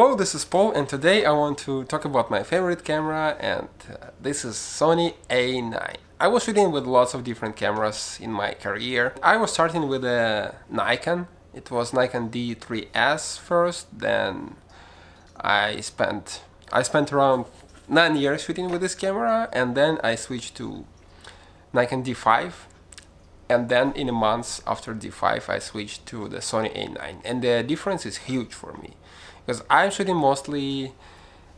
Hello, this is Paul, and today I want to talk about my favorite camera, and this is Sony A9. I was shooting with lots of different cameras in my career. I was starting with a Nikon. It was Nikon D3S first, then I spent around 9 years shooting with this camera, and then I switched to Nikon D5. And then in a month after D5 I switched to the Sony A9, and the difference is huge for me because I'm shooting mostly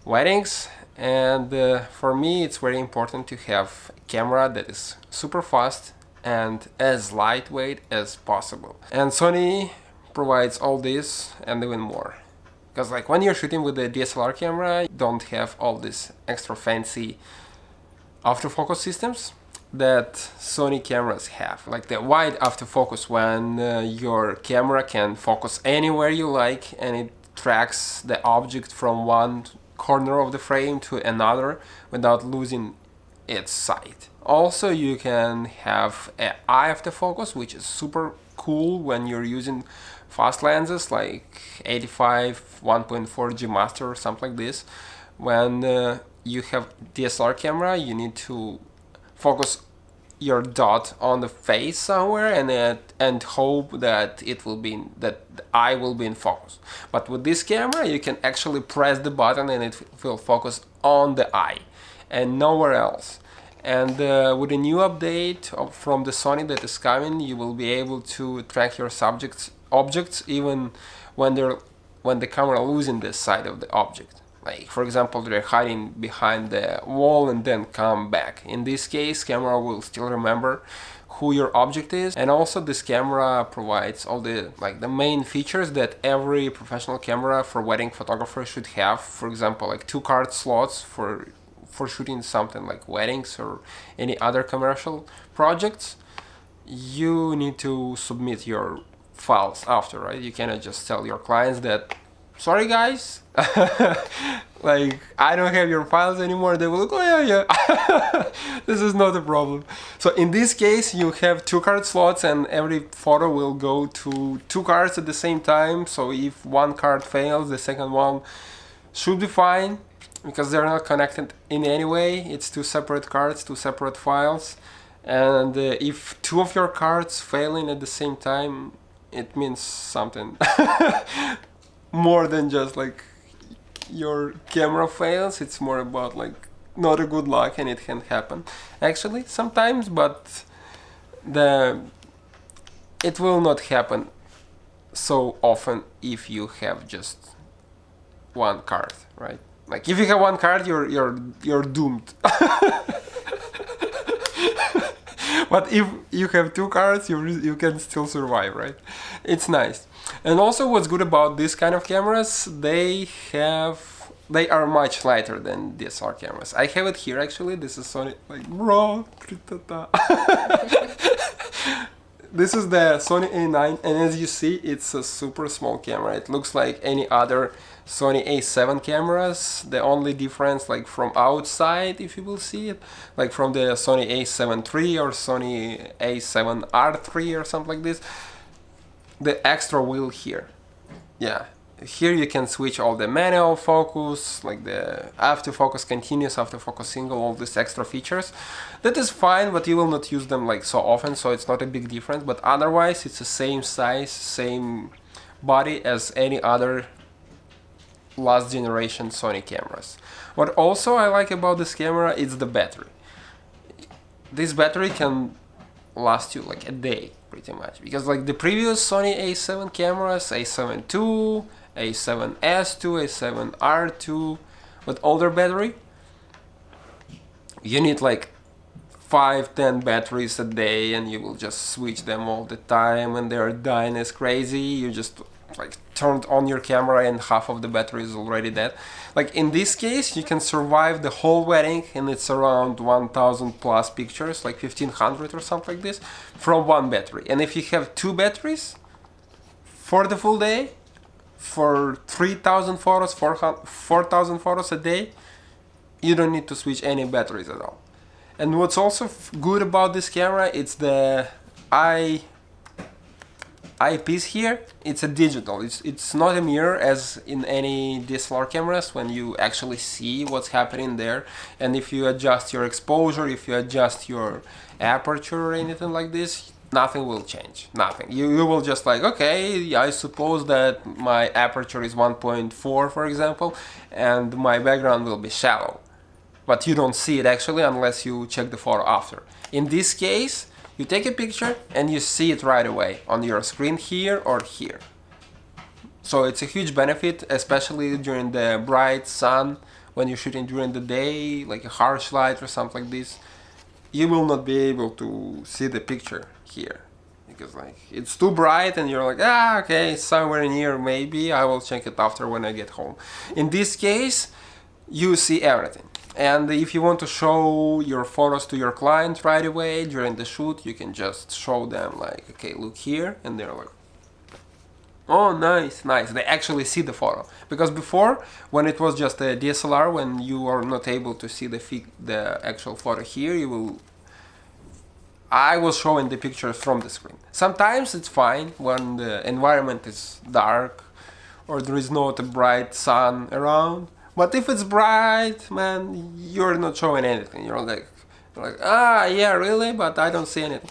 weddings, and for me it's very important to have a camera that is super fast and as lightweight as possible. And Sony provides all this and even more. Because like when you're shooting with a DSLR camera, you don't have all these extra fancy autofocus systems that Sony cameras have, like the wide autofocus, when your camera can focus anywhere you like and it tracks the object from one corner of the frame to another without losing its sight. Also, you can have an eye autofocus, which is super cool when you're using fast lenses like 85, 1.4 G Master or something like this. When you have DSLR camera, you need to focus your dot on the face somewhere and hope that the eye will be in focus. But with this camera you can actually press the button and it will focus on the eye and nowhere else. And with a new update from the Sony that is coming, you will be able to track your objects even when the camera losing the side of the object. Like, for example, they're hiding behind the wall and then come back. In this case, camera will still remember who your object is. And also this camera provides all the main features that every professional camera for wedding photographer should have. For example, like 2 card slots for shooting something like weddings or any other commercial projects. You need to submit your files after, right? You cannot just tell your clients that, sorry guys, like I don't have your files anymore. They will go, oh yeah, this is not a problem. So in this case you have 2 card slots and every photo will go to 2 cards at the same time. So if one card fails, the second one should be fine because they're not connected in any way. It's 2 separate cards, 2 separate files. And if 2 of your cards failing at the same time, it means something more than just like your camera fails. It's more about like not a good luck, and it can happen actually sometimes, but it will not happen so often if you have just 1 card, right? Like if you have 1 card, you're doomed. But if you have 2 cards, you can still survive, right? It's nice. And also what's good about this kind of cameras, they are much lighter than DSLR cameras. I have it here actually. This is Sony, like, bro. This is the Sony A9, and as you see, it's a super small camera. It looks like any other Sony A7 cameras. The only difference, like from outside, if you will see it, like from the Sony A7 III or Sony A7R3 or something like this, the extra wheel here. Yeah, here you can switch all the manual focus, like the autofocus, continuous autofocus, single, all these extra features. That is fine, but you will not use them like so often, so it's not a big difference. But otherwise it's the same size, same body as any other last generation Sony cameras. What also I like about this camera is the battery. This battery can last you like a day pretty much, because like the previous Sony A7 cameras, A7 II, A7S II, A7R2, with older battery, you need like 5-10 batteries a day, and you will just switch them all the time and they're dying as crazy. You just like turned on your camera and half of the battery is already dead. Like in this case you can survive the whole wedding, and it's around 1000 plus pictures, like 1500 or something like this, from 1 battery. And if you have 2 batteries for the full day, for 3000 photos, 4000 photos a day, you don't need to switch any batteries at all. And what's also good about this camera, it's the eye eyepiece here, it's a digital. It's not a mirror as in any DSLR cameras when you actually see what's happening there. And if you adjust your exposure, if you adjust your aperture or anything like this, nothing will change. Nothing. You will just like, okay, I suppose that my aperture is 1.4, for example, and my background will be shallow. But you don't see it actually unless you check the photo after. In this case, you take a picture and you see it right away on your screen here or here. So it's a huge benefit, especially during the bright sun, when you're shooting during the day, like a harsh light or something like this. You will not be able to see the picture here because like it's too bright and you're like, ah, okay, somewhere near, maybe I will check it after when I get home. In this case, you see everything. And if you want to show your photos to your client right away during the shoot, you can just show them like, okay, look here, and they're like, oh, nice, nice. They actually see the photo. Because before, when it was just a DSLR, when you are not able to see the actual photo here, I was showing the pictures from the screen. Sometimes it's fine when the environment is dark or there is not a bright sun around. But if it's bright, man, you're not showing anything. You're like, ah, yeah, really? But I don't see anything.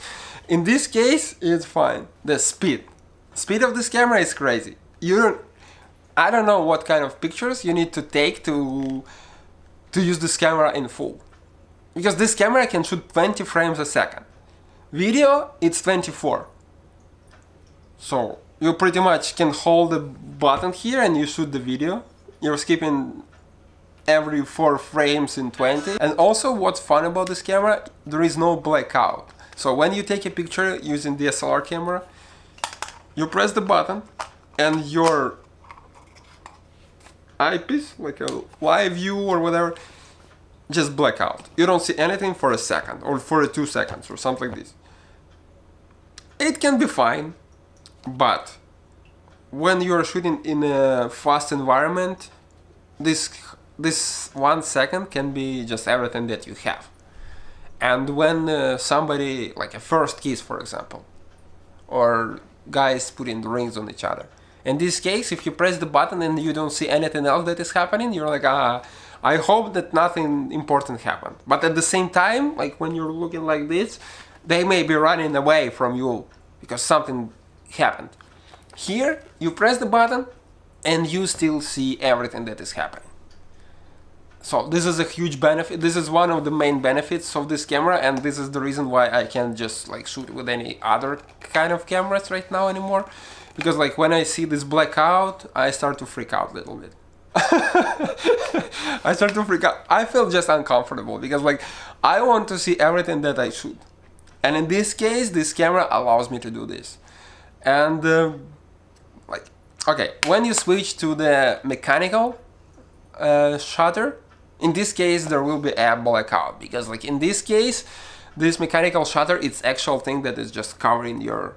In this case, it's fine. The speed of this camera is crazy. I don't know what kind of pictures you need to take to use this camera in full. Because this camera can shoot 20 frames a second. Video, it's 24. So you pretty much can hold the button here and you shoot the video. You're skipping every 4 frames in 20. And also what's fun about this camera, there is no blackout. So when you take a picture using DSLR camera, you press the button and your eyepiece, like a live view or whatever, just black out. You don't see anything for a second or for 2 seconds or something like this. It can be fine, but when you're shooting in a fast environment, this 1 second can be just everything that you have. And when somebody, like a first kiss for example, or guys putting the rings on each other, in this case, if you press the button and you don't see anything else that is happening, you're like, I hope that nothing important happened. But at the same time, like when you're looking like this, they may be running away from you because something happened. Here, you press the button and you still see everything that is happening. So this is a huge benefit. This is one of the main benefits of this camera, and this is the reason why I can't just like shoot with any other kind of cameras right now anymore. Because like when I see this blackout, I start to freak out a little bit. I start to freak out. I feel just uncomfortable because like I want to see everything that I shoot. And in this case, this camera allows me to do this. And like, okay, when you switch to the mechanical shutter, in this case there will be a blackout, because like in this case, this mechanical shutter, it's actual thing that is just covering your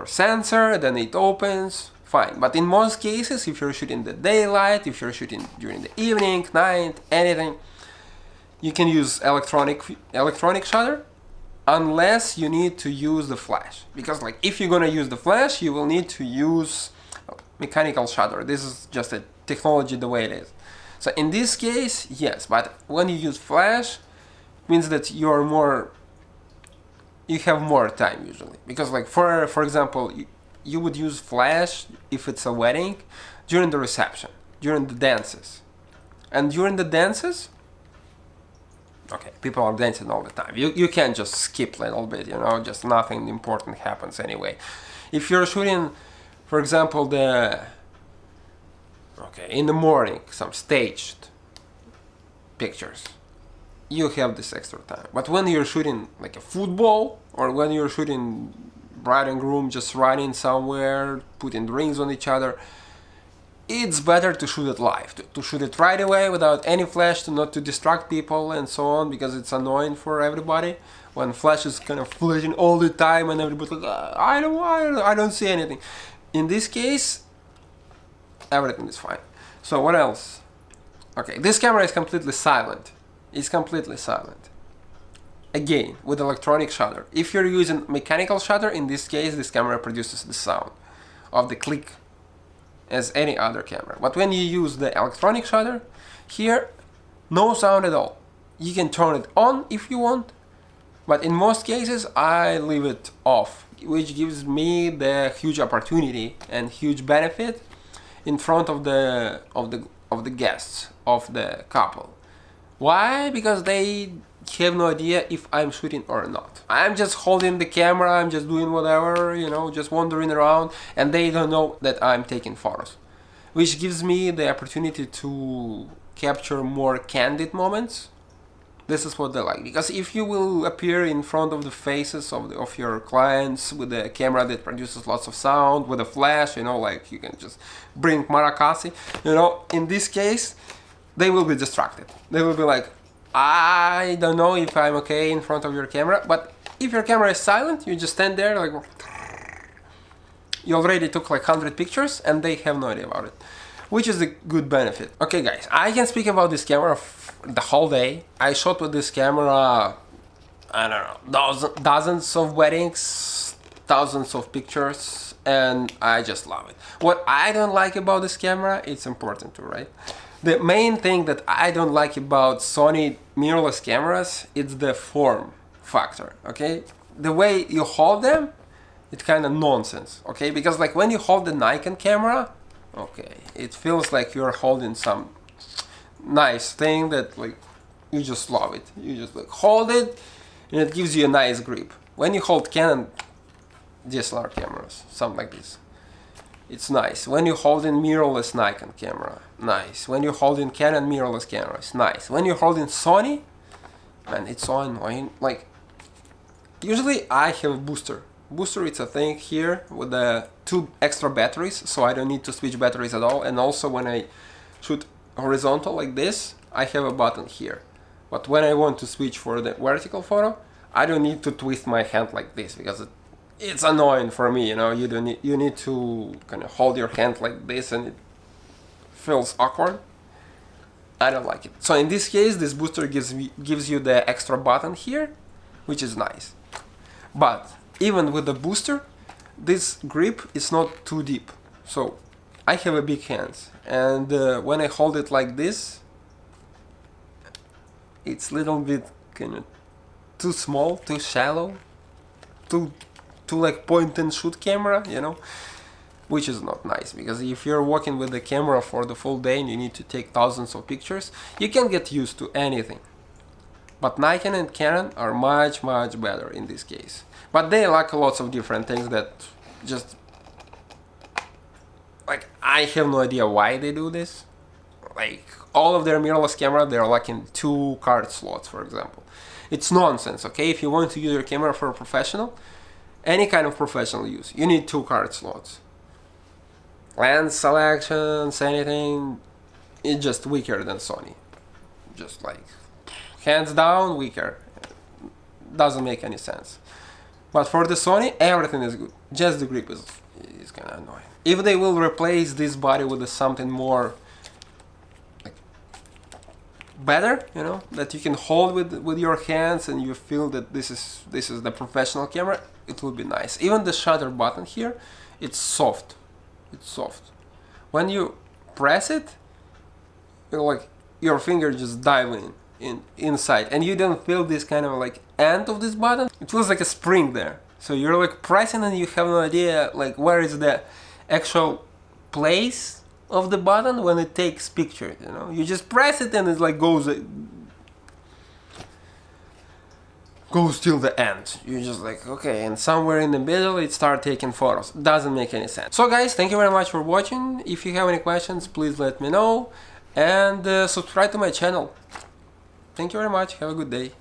sensor, then it opens, fine. But in most cases, if you're shooting the daylight, if you're shooting during the evening, night, anything, you can use electronic shutter, unless you need to use the flash. Because like if you're gonna use the flash, you will need to use mechanical shutter. This is just a technology the way it is. So in this case, yes, but when you use flash, it means that you have more time usually. Because like for example, you would use flash if it's a wedding during the reception, during the dances. And during the dances, okay, people are dancing all the time. You can't just skip a little bit, you know, just nothing important happens anyway. If you're shooting, for example, in the morning, some staged pictures, you have this extra time. But when you're shooting like a football, or when you're shooting bride and groom just running somewhere, putting rings on each other, it's better to shoot it live, to shoot it right away without any flash, not to distract people and so on, because it's annoying for everybody when flash is kind of flashing all the time and everybody's like, I don't see anything. In this case, everything is fine. So what else? Okay, this camera is completely silent. It's completely silent. again with electronic shutter. If you're using mechanical shutter, in this case this camera produces the sound of the click as any other camera. But when you use the electronic shutter, here no sound at all. You can turn it on if you want, but in most cases I leave it off, which gives me the huge opportunity and huge benefit in front of the guests of the couple. Why? Because they have no idea if I'm shooting or not. I'm just holding the camera, I'm just doing whatever, you know, just wandering around, and they don't know that I'm taking photos, which gives me the opportunity to capture more candid moments. This is what they like, because if you will appear in front of the faces of your clients with a camera that produces lots of sound, with a flash, you know, like you can just bring maracasi, you know, in this case, they will be distracted. They will be like, I don't know if I'm okay in front of your camera. But if your camera is silent, you just stand there like, you already took like 100 pictures and they have no idea about it, which is a good benefit. Okay guys, I can speak about this camera the whole day. I shot with this camera, I don't know, dozens of weddings, thousands of pictures, and I just love it. What I don't like about this camera, it's important too, right? The main thing that I don't like about Sony mirrorless cameras, it's the form factor, okay? The way you hold them, it's kind of nonsense, okay? Because like when you hold the Nikon camera, okay, it feels like you're holding some nice thing that like you just love it. You just like hold it and it gives you a nice grip. When you hold Canon DSLR cameras, something like this, it's nice. When you hold in mirrorless Nikon camera, nice. When you hold in Canon mirrorless cameras, nice. When you hold in Sony, man, it's so annoying. Like, usually I have a booster. Booster, it's a thing here with the 2 extra batteries, so I don't need to switch batteries at all. And also when I shoot horizontal like this, I have a button here. But when I want to switch for the vertical photo, I don't need to twist my hand like this, because it's annoying for me, you know. You need to kind of hold your hand like this and it feels awkward. I don't like it. So in this case, this booster gives you the extra button here, which is nice. But even with the booster, this grip is not too deep. So I have a big hands, and when I hold it like this, it's a little bit kind of too small, too shallow, too like point and shoot camera, you know, which is not nice, because if you're working with the camera for the full day and you need to take thousands of pictures, you can get used to anything. But Nikon and Canon are much better in this case. But they lack lots of different things that just, like, I have no idea why they do this. Like, all of their mirrorless camera, they're lacking 2 card slots, for example. It's nonsense, okay? If you want to use your camera for a professional, any kind of professional use, you need 2 card slots. Lens selections, anything, it's just weaker than Sony. Just like, hands down, weaker. Doesn't make any sense. But for the Sony, everything is good. Just the grip is kind of annoying. If they will replace this body with something more like better, you know, that you can hold with your hands and you feel that this is the professional camera, it will be nice. Even the shutter button here, it's soft. It's soft. When you press it, you're like your finger just dive inside, and you don't feel this kind of like end of this button. It feels like a spring there. So you're like pressing and you have no idea like where is the actual place of the button when it takes picture, you know. You just press it and it like goes till the end. You're just like, okay, and somewhere in the middle it starts taking photos. Doesn't make any sense. So guys, thank you very much for watching. If you have any questions, please let me know, and subscribe to my channel. Thank you very much. Have a good day.